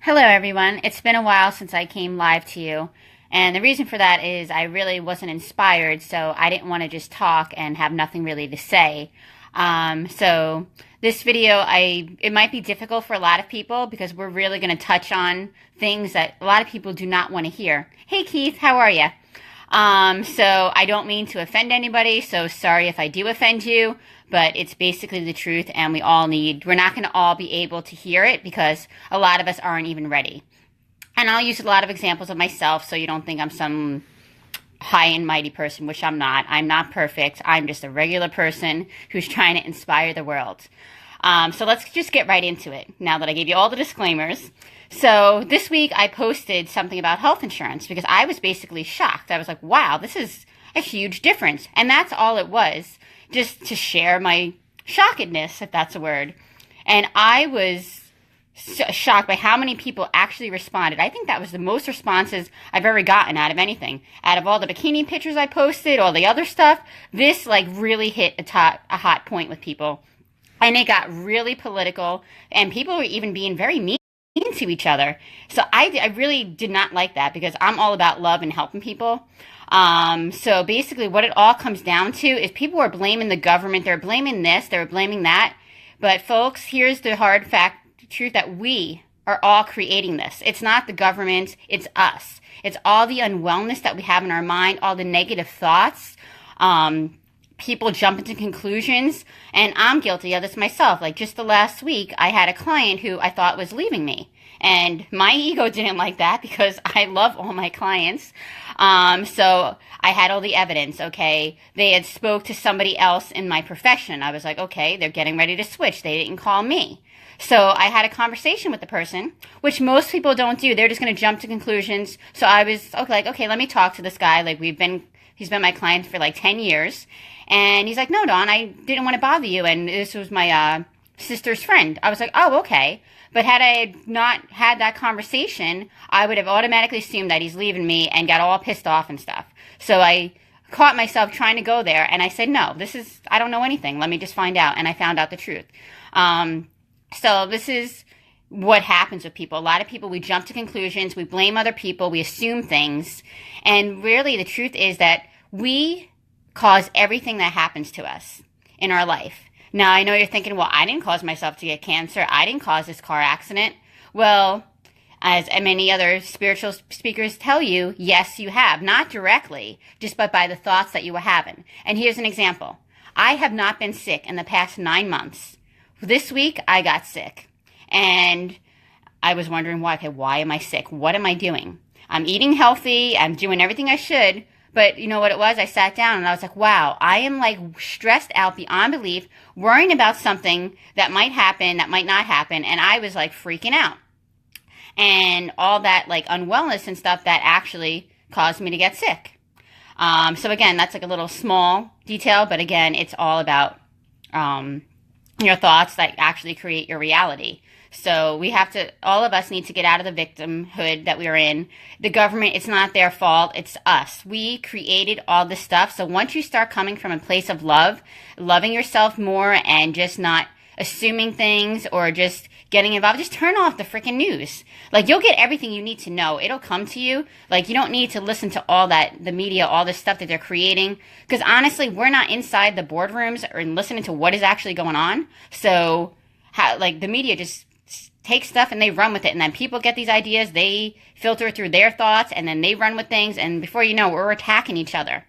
Hello, everyone. It's been a while since I came live to you. And the reason for that is I really wasn't inspired, so I didn't want to just talk and have nothing really to say. So this video, it might be difficult for a lot of people because we're really going to touch on things that a lot of people do not want to hear. Hey, Keith, how are you? So I don't mean to offend anybody, so sorry if I do offend you, but it's basically the truth, and we're not going to all be able to hear it because a lot of us aren't even ready. And I'll use a lot of examples of myself so you don't think I'm some high and mighty person, which I'm not. I'm not perfect. I'm just a regular person who's trying to inspire the world. So let's just get right into it now that I gave you all the disclaimers. So this week I posted something about health insurance because I was basically shocked. I was like, wow, this is a huge difference. And that's all it was, just to share my shockedness, if that's a word. And I was shocked by how many people actually responded. I think that was the most responses I've ever gotten out of anything. Out of all the bikini pictures I posted, all the other stuff, this really hit a hot point with people. And it got really political, and people were even being very mean to each other. So I really did not like that because I'm all about love and helping people. So basically what it all comes down to is people are blaming the government. They're blaming this, they're blaming that. But folks, here's the hard fact, the truth, that we are all creating this. It's not the government, it's us. It's all the unwellness that we have in our mind, all the negative thoughts. People jump into conclusions, and I'm guilty of this myself. Like just the last week, I had a client who I thought was leaving me. And my ego didn't like that because I love all my clients. So I had all the evidence, okay? They had spoke to somebody else in my profession. I was like, okay, they're getting ready to switch. They didn't call me. So I had a conversation with the person, which most people don't do. They're just going to jump to conclusions. So I was okay, let me talk to this guy. He's been my client for like 10 years. And he's like, no, Dawn, I didn't want to bother you. And this was my sister's friend. I was like, oh, okay. But had I not had that conversation, I would have automatically assumed that he's leaving me and got all pissed off and stuff. So I caught myself trying to go there. And I said, no, I don't know anything. Let me just find out. And I found out the truth. So this is what happens with people. A lot of people, we jump to conclusions. We blame other people. We assume things. And really, the truth is that we cause everything that happens to us in our life. Now, I know you're thinking, well, I didn't cause myself to get cancer. I didn't cause this car accident. Well, as many other spiritual speakers tell you, yes, you have. Not directly, just but by the thoughts that you were having. And here's an example. I have not been sick in the past 9 months. This week, I got sick. And I was wondering why. Okay, why am I sick? What am I doing? I'm eating healthy. I'm doing everything I should. But you know what it was? I sat down and I was like, wow, I am stressed out beyond belief, worrying about something that might happen, that might not happen. And I was freaking out. And all that unwellness and stuff that actually caused me to get sick. So again, that's a little small detail, but again, it's all about your thoughts that actually create your reality. So all of us need to get out of the victimhood that we're in. The government, it's not their fault, it's us. We created all this stuff. So once you start coming from a place of love, loving yourself more and just not assuming things or just getting involved, just turn off the freaking news. You'll get everything you need to know. It'll come to you. You don't need to listen to all that, the media, all this stuff that they're creating. Because honestly, we're not inside the boardrooms or listening to what is actually going on. So, the media just take stuff and they run with it, and then people get these ideas, they filter through their thoughts, and then they run with things, and before you know, we're attacking each other.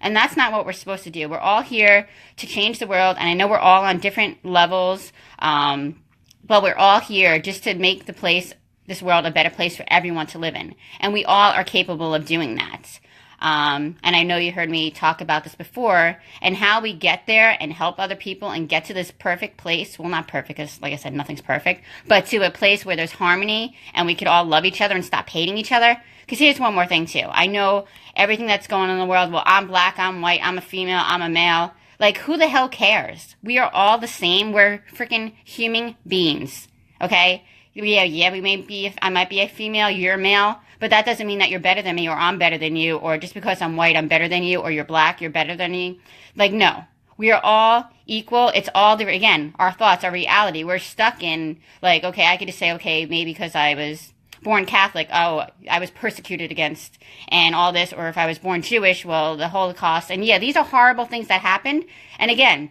And that's not what we're supposed to do. We're all here to change the world, and I know we're all on different levels, but we're all here just to make this world a better place for everyone to live in. And we all are capable of doing that. And I know you heard me talk about this before, and how we get there and help other people and get to this perfect place. Well, not perfect, because like I said, nothing's perfect, but to a place where there's harmony and we could all love each other and stop hating each other. Because here's one more thing too. I know everything that's going on in the world. Well, I'm black, I'm white, I'm a female, I'm a male. Who the hell cares? We are all the same. We're freaking human beings. Okay? Yeah, I might be a female, you're a male, but that doesn't mean that you're better than me or I'm better than you, or just because I'm white, I'm better than you, or you're black, you're better than me. No. We are all equal. It's all again, our thoughts, our reality. We're stuck in okay, I could just say, okay, maybe because I was born Catholic, oh, I was persecuted against and all this, or if I was born Jewish, well, the Holocaust. And yeah, these are horrible things that happened. And again,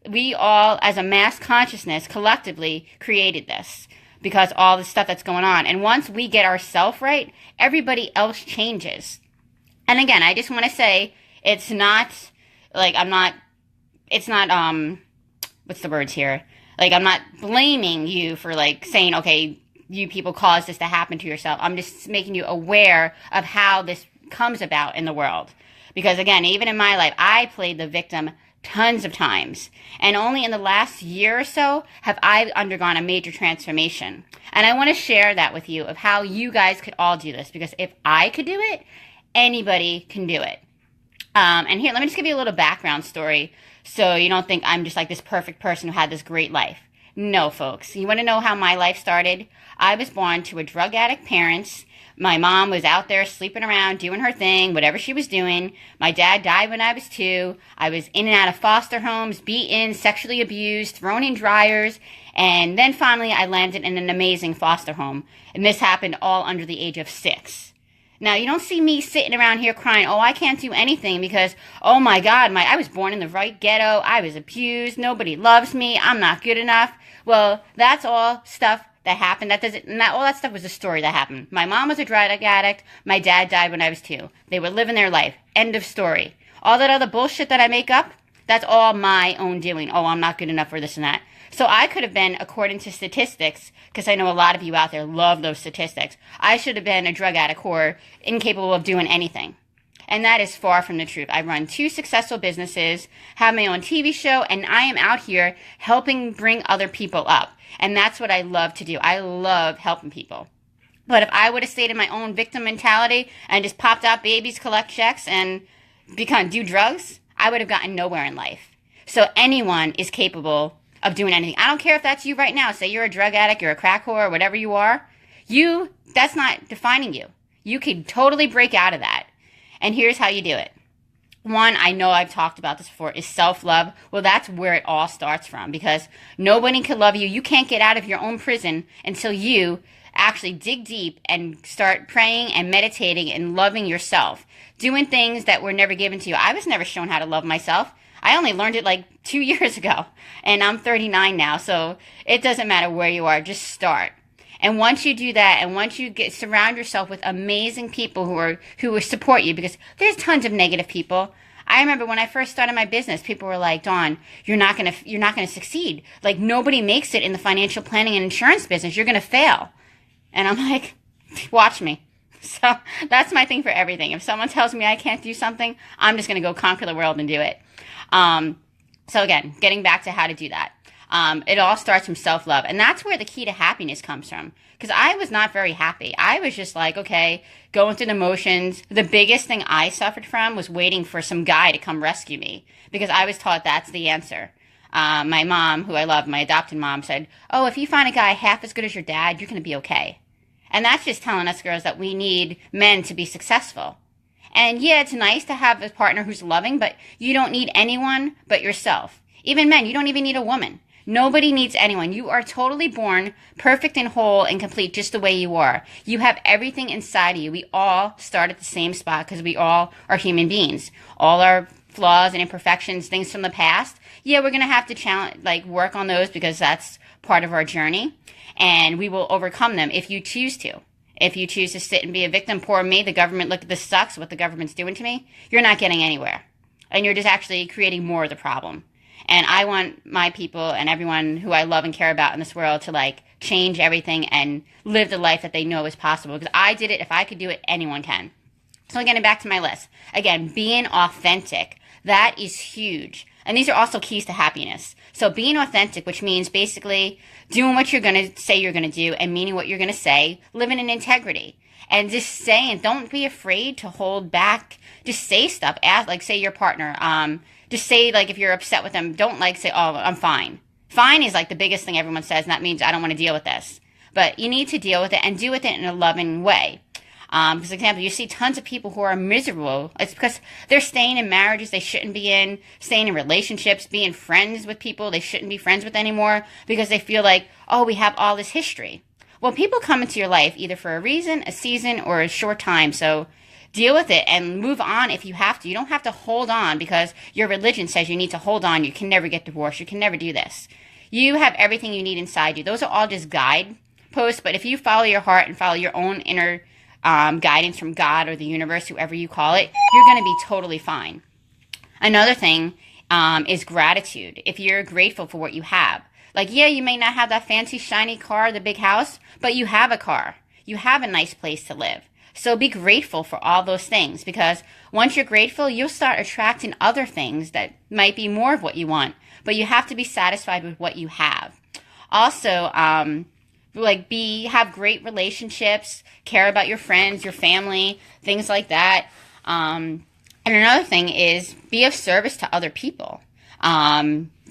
we all, as a mass consciousness, collectively created this because all the stuff that's going on. And once we get ourselves right, everybody else changes. And again, I just want to say, it's not, like, it's not, what's the words here? Like, I'm not blaming you for, like, saying, okay, you people caused this to happen to yourself. I'm just making you aware of how this comes about in the world. Because again, even in my life, I played the victim tons of times. And only in the last year or so have I undergone a major transformation. And I want to share that with you of how you guys could all do this. Because if I could do it, anybody can do it. And here, let me just give you a little background story so you don't think I'm just like this perfect person who had this great life. No, folks. You want to know how my life started? I was born to a drug addict parents. My mom was out there sleeping around, doing her thing, whatever she was doing. My dad died when I was 2. I was in and out of foster homes, beaten, sexually abused, thrown in dryers, and then finally I landed in an amazing foster home. And this happened all under the age of 6. Now, you don't see me sitting around here crying, oh, I can't do anything because, oh my God, I was born in the right ghetto. I was abused. Nobody loves me. I'm not good enough. Well, that's all stuff that happened. All that stuff was a story that happened. My mom was a drug addict. My dad died when I was 2. They were living their life. End of story. All that other bullshit that I make up, that's all my own doing. Oh, I'm not good enough for this and that. So I could have been, according to statistics, because I know a lot of you out there love those statistics, I should have been a drug addict or incapable of doing anything. And that is far from the truth. I run 2 successful businesses, have my own TV show, and I am out here helping bring other people up. And that's what I love to do. I love helping people. But if I would have stayed in my own victim mentality and just popped out babies, collect checks, and do drugs, I would have gotten nowhere in life. So anyone is capable of doing anything. I don't care if that's you right now. Say you're a drug addict, you're a crack whore, whatever you are. That's not defining you. You could totally break out of that. And here's how you do it. One, I know I've talked about this before, is self-love. Well, that's where it all starts from because nobody can love you. You can't get out of your own prison until you actually dig deep and start praying and meditating and loving yourself. Doing things that were never given to you. I was never shown how to love myself. I only learned it like 2 years ago, and I'm 39 now, so it doesn't matter where you are, just start. And once you do that, and once you surround yourself with amazing people who will support you, because there's tons of negative people. I remember when I first started my business, people were like, "Dawn, you're not gonna succeed. Like nobody makes it in the financial planning and insurance business. You're gonna fail." And I'm like, "Watch me." So that's my thing for everything. If someone tells me I can't do something, I'm just gonna go conquer the world and do it. So again, getting back to how to do that. It all starts from self-love. And that's where the key to happiness comes from. Because I was not very happy. I was just like, okay, going through the motions. The biggest thing I suffered from was waiting for some guy to come rescue me. Because I was taught that's the answer. My mom, who I love, my adopted mom, said, oh, if you find a guy half as good as your dad, you're going to be okay. And that's just telling us girls that we need men to be successful. And yeah, it's nice to have a partner who's loving, but you don't need anyone but yourself. Even men, you don't even need a woman. Nobody needs anyone. You are totally born perfect and whole and complete just the way you are. You have everything inside of you. We all start at the same spot because we all are human beings. All our flaws and imperfections, things from the past, yeah, we're going to have to work on those because that's part of our journey. And we will overcome them if you choose to. If you choose to sit and be a victim, poor me, the government, look, this sucks, what the government's doing to me, you're not getting anywhere. And you're just actually creating more of the problem. And I want my people and everyone who I love and care about in this world to change everything and live the life that they know is possible. Because I did it. If I could do it, anyone can. So getting back to my list. Again, being authentic. That is huge. And these are also keys to happiness. So being authentic, which means basically doing what you're going to say you're going to do and meaning what you're going to say, living in integrity. And just saying, don't be afraid to hold back. Just say stuff. Say your partner. Just say, if you're upset with them, don't say, oh, I'm fine. Fine is the biggest thing everyone says, and that means I don't want to deal with this. But you need to deal with it and do with it in a loving way. For example, you see tons of people who are miserable. It's because they're staying in marriages they shouldn't be in, staying in relationships, being friends with people they shouldn't be friends with anymore because they feel oh, we have all this history. Well, people come into your life either for a reason, a season, or a short time. So deal with it and move on if you have to. You don't have to hold on because your religion says you need to hold on. You can never get divorced. You can never do this. You have everything you need inside you. Those are all just guideposts. But if you follow your heart and follow your own inner guidance from God or the universe, whoever you call it, you're going to be totally fine. Another thing is gratitude. If you're grateful for what you have. Like, yeah, you may not have that fancy, shiny car, the big house, but you have a car. You have a nice place to live. So be grateful for all those things, because once you're grateful, you'll start attracting other things that might be more of what you want. But you have to be satisfied with what you have. Also, have great relationships, care about your friends, your family, things like that. And another thing is be of service to other people.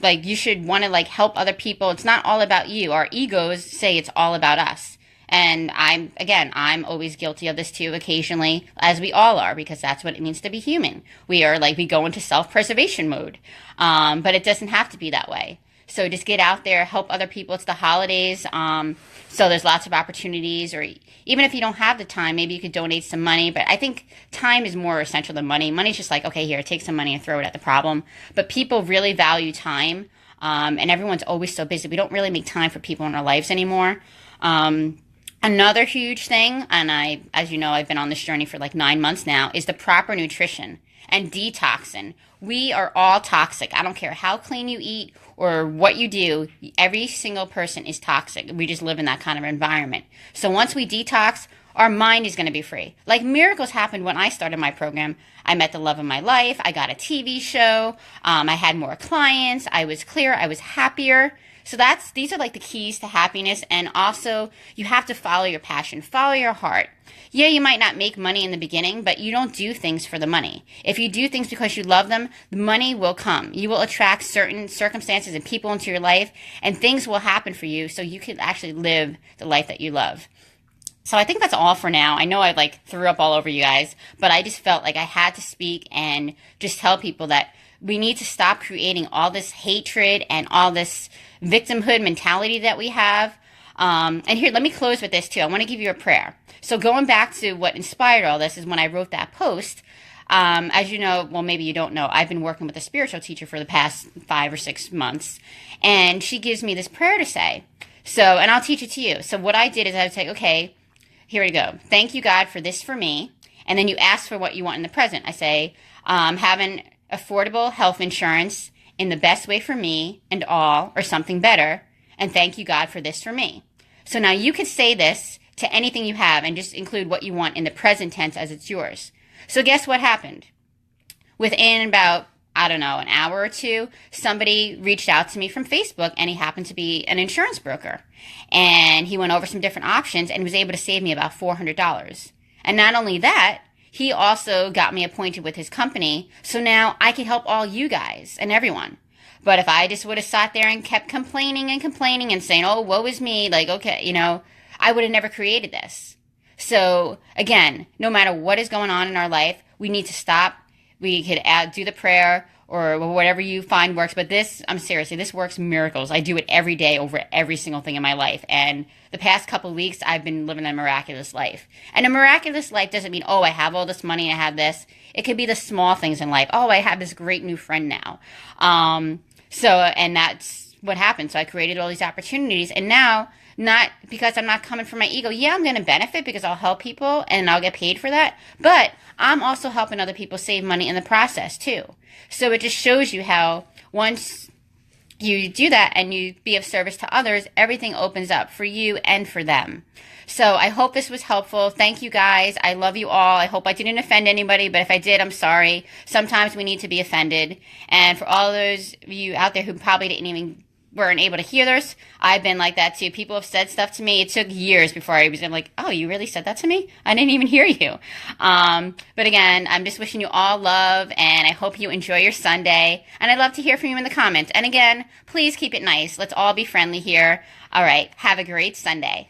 You should want to help other people. It's not all about you. Our egos say it's all about us. And I'm always guilty of this too occasionally, as we all are, because that's what it means to be human. We go into self-preservation mode. But it doesn't have to be that way. So just get out there, help other people. It's the holidays. So there's lots of opportunities, or even if you don't have the time, maybe you could donate some money. But I think time is more essential than money. Money's just okay, here, take some money and throw it at the problem. But people really value time. And everyone's always so busy. We don't really make time for people in our lives anymore. Another huge thing, and as you know, I've been on this journey for 9 months now, is the proper nutrition and detoxing. We are all toxic. I don't care how clean you eat or what you do. Every single person is toxic. We just live in that kind of environment. So once we detox, our mind is going to be free. Miracles happened when I started my program. I met the love of my life. I got a TV show. I had more clients. I was clearer. I was happier. So these are the keys to happiness. And also, you have to follow your passion, follow your heart. Yeah, you might not make money in the beginning, but you don't do things for the money. If you do things because you love them, the money will come. You will attract certain circumstances and people into your life, and things will happen for you so you can actually live the life that you love. So I think that's all for now. I know I threw up all over you guys, but I just felt like I had to speak and just tell people that we need to stop creating all this hatred and all this victimhood mentality that we have. And here, let me close with this too. I want to give you a prayer. So going back to what inspired all this is when I wrote that post. As you know, well, maybe you don't know, I've been working with a spiritual teacher for the past 5 or 6 months, and she gives me this prayer to say. So, and I'll teach it to you. So what I did is I would say, okay, here we go. Thank you, God, for this for me. And then you ask for what you want in the present. I say, having affordable health insurance in the best way for me and all, or something better. And thank you, God, for this for me. So now you could say this to anything you have and just include what you want in the present tense as it's yours. So guess what happened? Within about, an hour or two, somebody reached out to me from Facebook, and he happened to be an insurance broker. And he went over some different options and was able to save me about $400. And not only that, he also got me appointed with his company. So now I can help all you guys and everyone. But if I just would have sat there and kept complaining and saying, oh, woe is me, okay, I would have never created this. So again, no matter what is going on in our life, we need to stop. We could do the prayer or whatever you find works. But seriously, this works miracles. I do it every day over every single thing in my life. And the past couple of weeks, I've been living a miraculous life. And a miraculous life doesn't mean, oh, I have all this money, I have this. It could be the small things in life. Oh, I have this great new friend now. And that's what happened. So I created all these opportunities. And now, not because I'm not coming from my ego. Yeah, I'm going to benefit because I'll help people and I'll get paid for that. But I'm also helping other people save money in the process too. So it just shows you how once you do that and you be of service to others, everything opens up for you and for them. So I hope this was helpful. Thank you guys. I love you all. I hope I didn't offend anybody, but if I did, I'm sorry. Sometimes we need to be offended. And for all those of you out there who probably weren't able to hear this, I've been like that too. People have said stuff to me. It took years before I was like, oh, you really said that to me? I didn't even hear you. But again, I'm just wishing you all love, and I hope you enjoy your Sunday. And I'd love to hear from you in the comments. And again, please keep it nice. Let's all be friendly here. All right. Have a great Sunday.